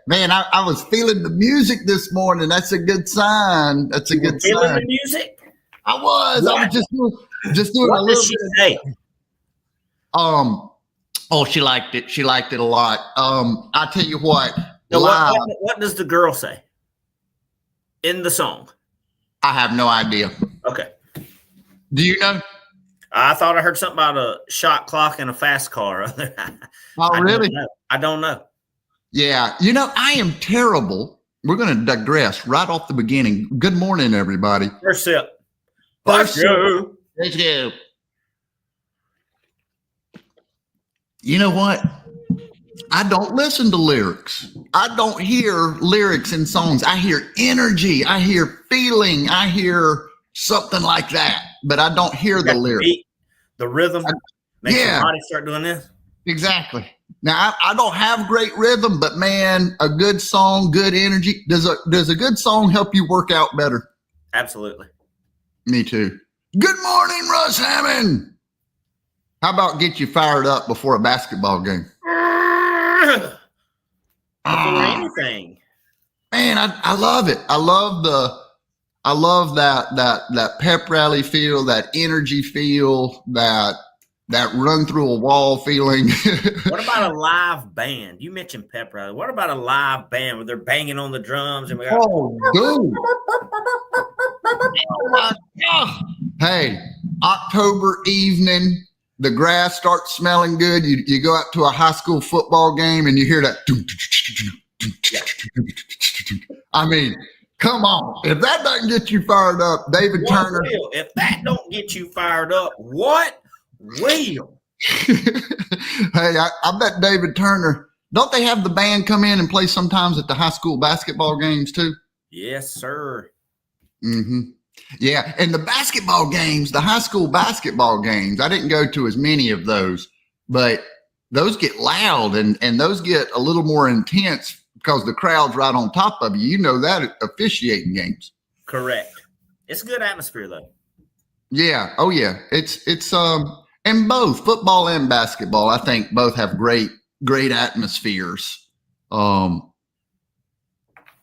Man, I was feeling the music this morning. That's a good sign. That's a good Feeling sign. the music? I was just doing What a little does she bit. say? Oh, she liked it. She liked it a lot. I tell you what, No, live, what does the girl say in the song? I have no idea. Okay. Do you know? I thought I heard something about a shot clock and a fast car. Oh, really? I don't know. Yeah. You know, I am terrible. We're going to digress right off the beginning. Good morning, everybody. First sip. First Let's go. Let's go. You know what? I don't listen to lyrics. I don't hear lyrics in songs. I hear energy. I hear feeling. I hear something like that, but I don't hear the lyrics. The rhythm makes your body start doing this. Exactly. Now, I don't have great rhythm, but man, a good song, good energy. Does a good song help you work out better? Absolutely. Me too. Good morning, Russ Hammond. How about get you fired up before a basketball game? Before anything. Man, I love it. I love that pep rally feel, that energy feel, that run through a wall feeling. What about a live band? You mentioned pep rally. What about a live band where they're banging on the drums and we got dude. Oh my God. Hey, October evening, the grass starts smelling good. You go out to a high school football game and you hear that. I mean, come on. If that doesn't get you fired up, David Turner. If that don't get you fired up, what will? Hey, I bet David Turner, don't they have the band come in and play sometimes at the high school basketball games too? Yes, sir. Mm-hmm. Yeah, and the basketball games, the high school basketball games, I didn't go to as many of those, but those get loud and those get a little more intense because the crowd's right on top of you. You know that officiating games. Correct. It's a good atmosphere though. Yeah. Oh yeah. It's and both football and basketball, I think both have great atmospheres.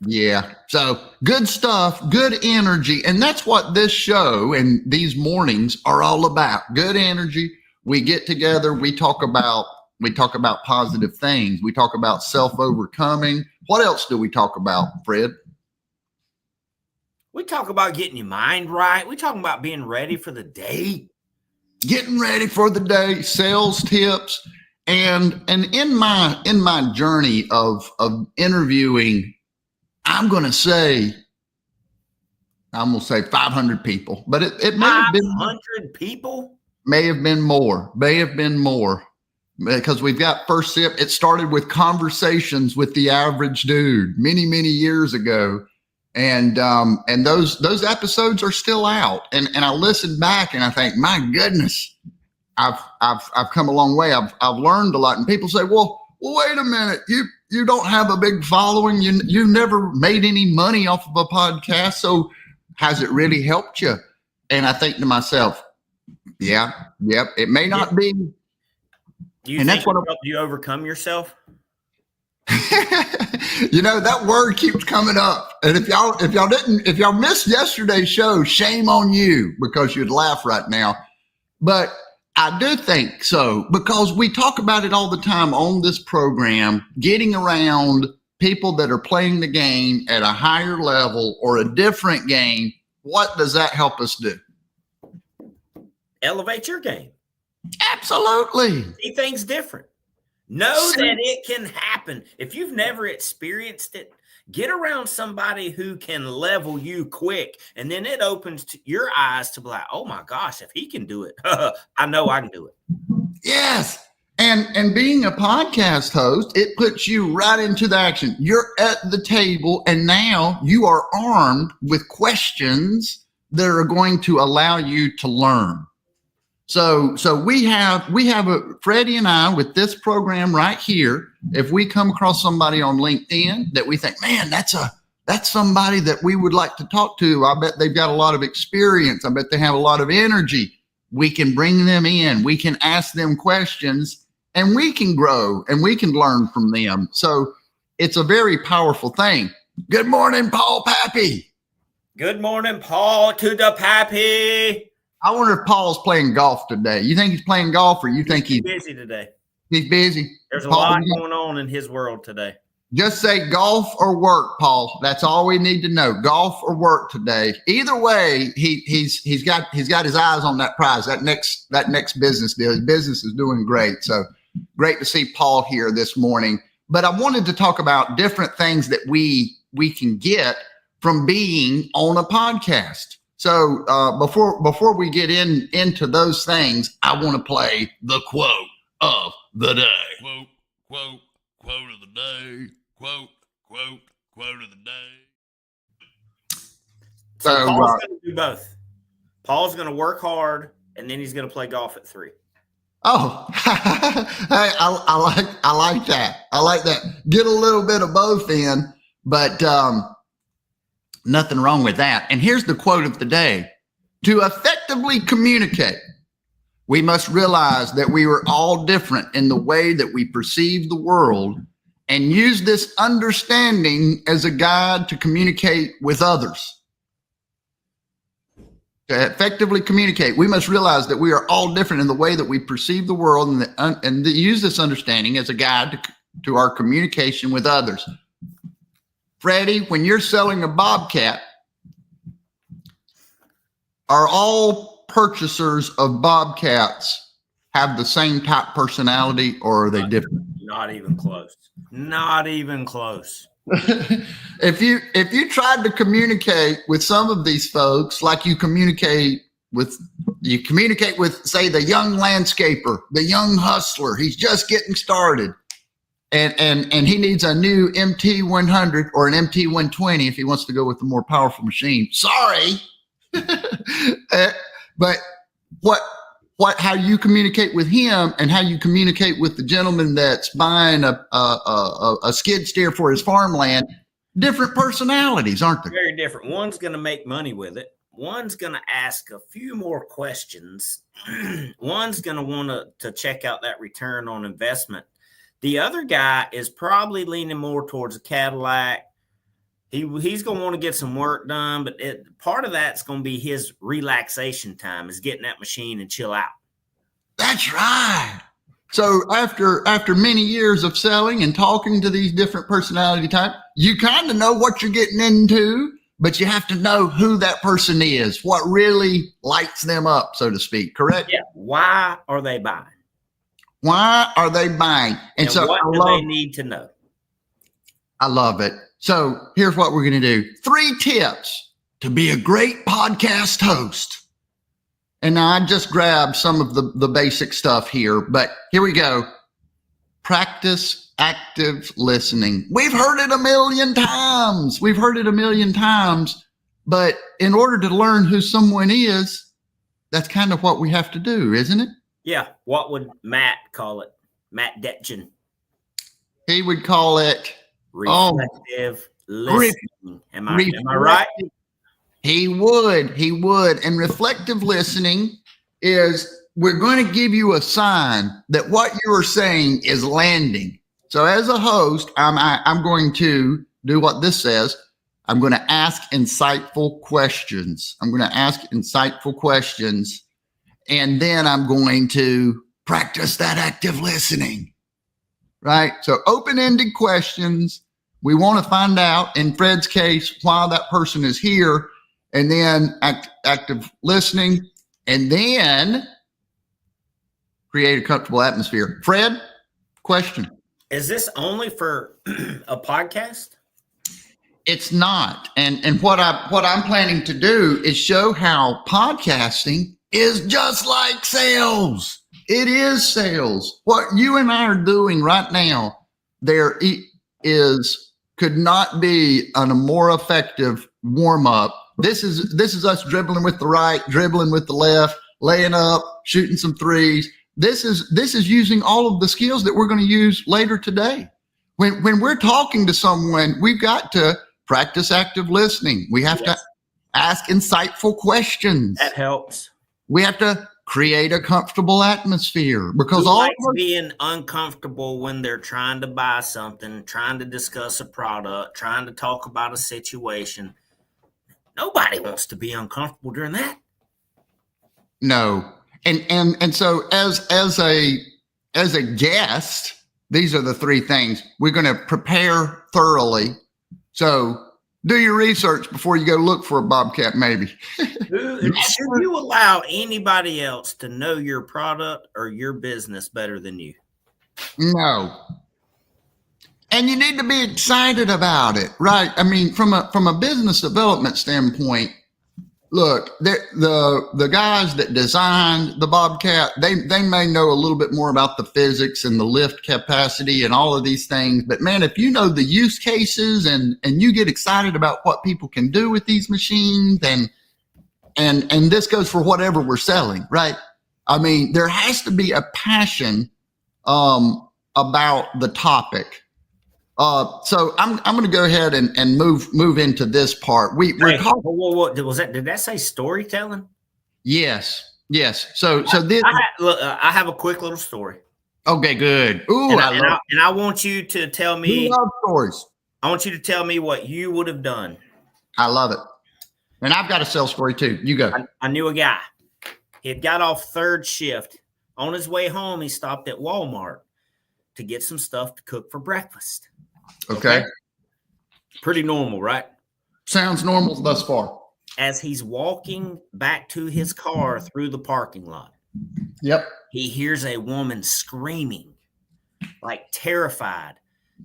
Yeah. So good stuff, good energy. And that's what this show and these mornings are all about. Good energy. We get together. We talk about positive things. We talk about self-overcoming. What else do we talk about, Fred? We talk about getting your mind right. We talk about being ready for the day. Getting ready for the day, sales tips. And in my journey of interviewing, I'm going to say 500 people, but it may have been 500 people. May have been more because we've got First Sip. It started with conversations with the average dude many years ago, and those episodes are still out. And I listen back and I think, my goodness, I've come a long way. I've learned a lot. And people say, well, wait a minute, you don't have a big following. You never made any money off of a podcast. So has it really helped you? And I think to myself, yeah, yep. It may not be. Do you think it helped you overcome yourself? You know, that word keeps coming up. And if y'all missed yesterday's show, shame on you, because you'd laugh right now. But I do think so, because we talk about it all the time on this program, getting around people that are playing the game at a higher level or a different game. What does that help us do? Elevate your game. Absolutely. See things different. Know that it can happen. If you've never experienced it, get around somebody who can level you quick, and then it opens your eyes to be like, oh my gosh, if he can do it, I know I can do it. Yes. And being a podcast host, it puts you right into the action. You're at the table, and now you are armed with questions that are going to allow you to learn. So we have Freddie and I with this program right here. If we come across somebody on LinkedIn that we think, man, that's somebody that we would like to talk to. I bet they've got a lot of experience. I bet they have a lot of energy. We can bring them in. We can ask them questions, and we can grow and we can learn from them. So it's a very powerful thing. Good morning, Paul Pappy. Good morning, Paul to the Pappy. I wonder if Paul's playing golf today. You think he's playing golf, or you think He's busy today? He's busy. There's a Paul, lot going on in his world today. Just say golf or work, Paul. That's all we need to know. Golf or work today. Either way, he's got his eyes on that prize. That next business deal. His business is doing great. So great to see Paul here this morning. But I wanted to talk about different things that we can get from being on a podcast. So before we get into those things, I want to play the quote of the day. Quote of the day. Quote of the day. So Paul's going to do both. Paul's going to work hard, and then he's going to play golf at 3. Oh, hey, I like that. I like that. Get a little bit of both in, but nothing wrong with that. And here's the quote of the day. To effectively communicate, we must realize that we are all different in the way that we perceive the world, and use this understanding as a guide to communicate with others. To effectively communicate, we must realize that we are all different in the way that we perceive the world, and use this understanding as a guide to our communication with others. Freddie, when you're selling a Bobcat, are all purchasers of Bobcats have the same type personality, or are they different? Not even close. Not even close. If you tried to communicate with some of these folks like you communicate with, say, the young landscaper, the young hustler, he's just getting started, and he needs a new MT100 or an MT120 if he wants to go with the more powerful machine. Sorry. But how you communicate with him and how you communicate with the gentleman that's buying a skid steer for his farmland, different personalities, aren't they? Very different. One's going to make money with it. One's going to ask a few more questions. One's going to want to check out that return on investment. The other guy is probably leaning more towards a Cadillac. He's going to want to get some work done, but part of that's going to be his relaxation time, is getting that machine and chill out. That's right. So after many years of selling and talking to these different personality types, you kind of know what you're getting into, but you have to know who that person is, what really lights them up, so to speak. Correct? Yeah. Why are they buying? Why are they buying? And so what do they need to know? I love it. So here's what we're going to do. 3 tips to be a great podcast host. And now I just grabbed some of the basic stuff here, but here we go. Practice active listening. We've heard it a million times. But in order to learn who someone is, that's kind of what we have to do, isn't it? Yeah. What would Matt call it? Matt Detchen. He would call it reflective listening. Am I right? He would. And reflective listening is, we're going to give you a sign that what you are saying is landing. So as a host, I'm going to do what this says. I'm going to ask insightful questions. And then I'm going to practice that active listening. Right? So open-ended questions. We want to find out, in Fred's case, why that person is here, and then active listening, and then create a comfortable atmosphere. Fred, question. Is this only for a podcast? It's not. And what I'm planning to do is show how podcasting is just like sales. It is sales. What you and I are doing right now, could not be a more effective warm up. This is us dribbling with the right, dribbling with the left, laying up, shooting some threes. This is using all of the skills that we're going to use later today. When we're talking to someone, we've got to practice active listening. We have to ask insightful questions. That helps. We have to create a comfortable atmosphere, because Who all likes of us, being uncomfortable when they're trying to buy something, trying to discuss a product, trying to talk about a situation? Nobody wants to be uncomfortable during that. no. And so as a guest, these are the three things. We're going to prepare thoroughly. So do your research before you go look for a bobcat, maybe. Should you allow anybody else to know your product or your business better than you? No. And you need to be excited about it, right? I mean, from a business development standpoint, look, the guys that designed the Bobcat, they may know a little bit more about the physics and the lift capacity and all of these things. But man, if you know the use cases and you get excited about what people can do with these machines, and this goes for whatever we're selling, right? I mean, there has to be a passion about the topic. So I'm going to go ahead and move into this part. We're talking. What was that? Did that say storytelling? Yes. So this. I have a quick little story. Okay, good. Ooh, and I want you to tell me. We love stories. I want you to tell me what you would have done. I love it. And I've got a sales story too. You go. I knew a guy. He had got off third shift. On his way home, he stopped at Walmart to get some stuff to cook for breakfast. Okay. Pretty normal, right? Sounds normal thus far. As he's walking back to his car through the parking lot, yep, he hears a woman screaming, like terrified,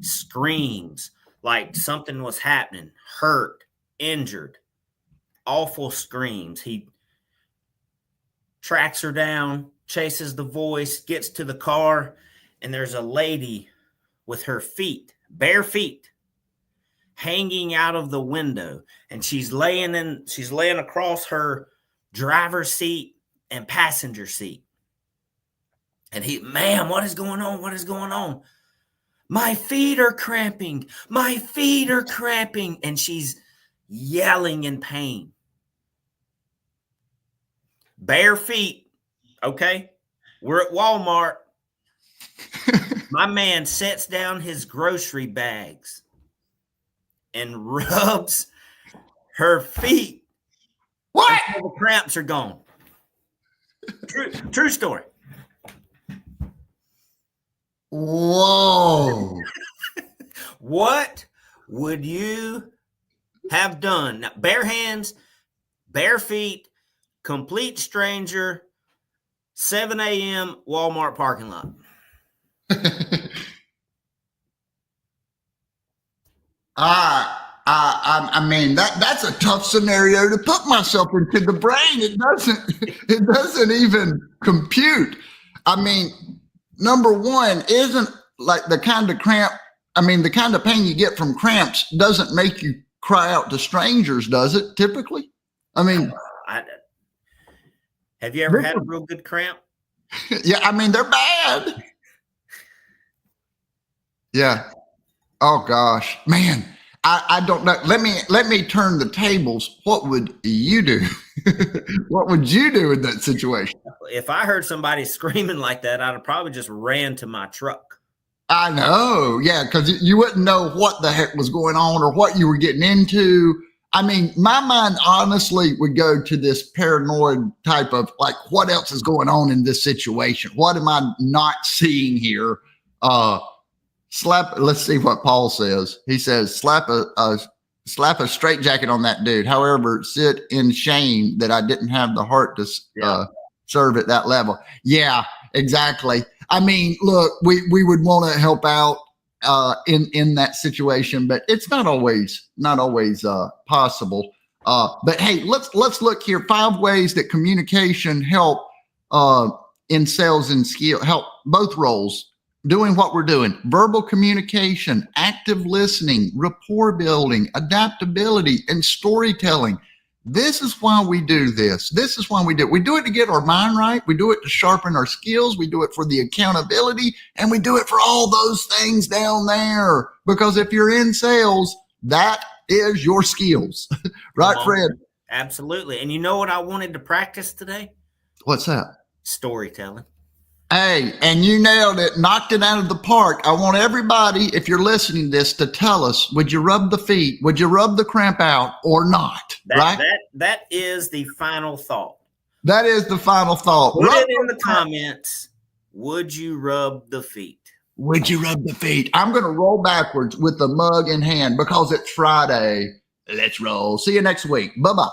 screams like something was happening, hurt, injured, awful screams. He tracks her down, chases the voice, gets to the car, and there's a lady with her feet, bare feet, hanging out of the window, and she's laying across her driver's seat and passenger seat. And ma'am, what is going on? What is going on? My feet are cramping. My feet are cramping. And she's yelling in pain. Bare feet. Okay. We're at Walmart. My man sets down his grocery bags and rubs her feet. What? Until the cramps are gone. True story. Whoa. What would you have done? Now, bare hands, bare feet, complete stranger, 7 a.m. Walmart parking lot. I mean that's a tough scenario to put myself into. The brain, it doesn't even compute. I mean, number one, isn't like the kind of cramp. I mean, the kind of pain you get from cramps doesn't make you cry out to strangers, does it? Typically, I mean, have you ever had a real good cramp? Yeah, I mean they're bad. Yeah. Oh gosh, man. I don't know. Let me turn the tables. What would you do? What would you do in that situation? If I heard somebody screaming like that, I'd have probably just ran to my truck. I know. Yeah, because you wouldn't know what the heck was going on or what you were getting into. I mean, my mind honestly would go to this paranoid type of like, what else is going on in this situation? What am I not seeing here? Let's see what Paul says. He says, slap a straitjacket on that dude. However, sit in shame that I didn't have the heart to serve at that level. Yeah, exactly. I mean, look, we would want to help out in that situation, but it's not always possible. But hey, let's look here. 5 ways that communication help in sales and skill, help both roles. Doing what we're doing: verbal communication, active listening, rapport building, adaptability, and storytelling. This is why we do this. This is why we do it. We do it to get our mind right. We do it to sharpen our skills. We do it for the accountability, and we do it for all those things down there. Because if you're in sales, that is your skills. Right, Fred? Absolutely. And you know what I wanted to practice today? What's that? Storytelling. Hey, and you nailed it, knocked it out of the park. I want everybody, if you're listening to this, to tell us, would you rub the feet? Would you rub the cramp out or not? Right? That is the final thought. That is the final thought. Put it in the comments. Would you rub the feet? Would you rub the feet? I'm going to roll backwards with the mug in hand because it's Friday. Let's roll. See you next week. Bye-bye.